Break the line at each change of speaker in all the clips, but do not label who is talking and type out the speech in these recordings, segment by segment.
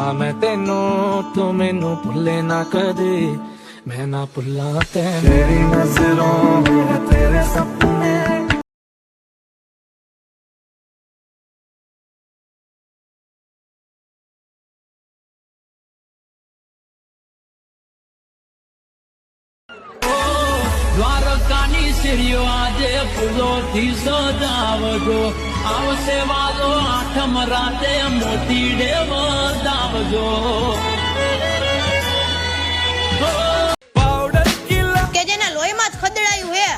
दसा मैं तेनू तू मैनू भुले ना कदे मैं ना भुला तेनू तेरी नजरों में तेरे सपने
દ્વારકાની સીડીઓ આજે ફૂલોથી સજાવજો આવશે વાલો આઠમ રાતે મોતી ડેવ દાવજો
કે જેના લોહીમાં જ ખદડાયું હે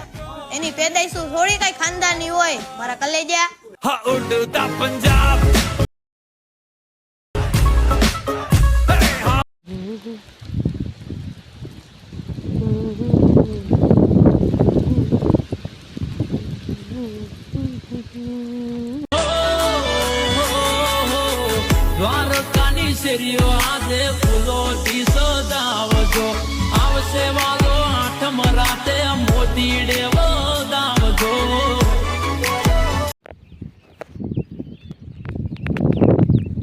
એની પેદાઈશ થોડી કઈ ખાનદાની હોય મારા કલેજા
હા ઉડતા પંજાબ
દ્વારકાની સીડીઓ આજે ફૂલોથી સજાવજો આવશે વાલો આઠમ રાતે મોતી ડેવ દાવજો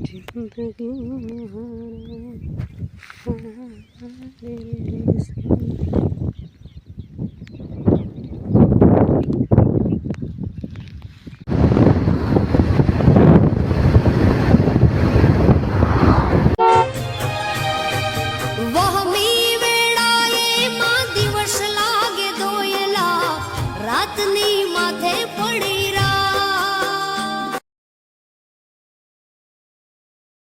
जिंदगी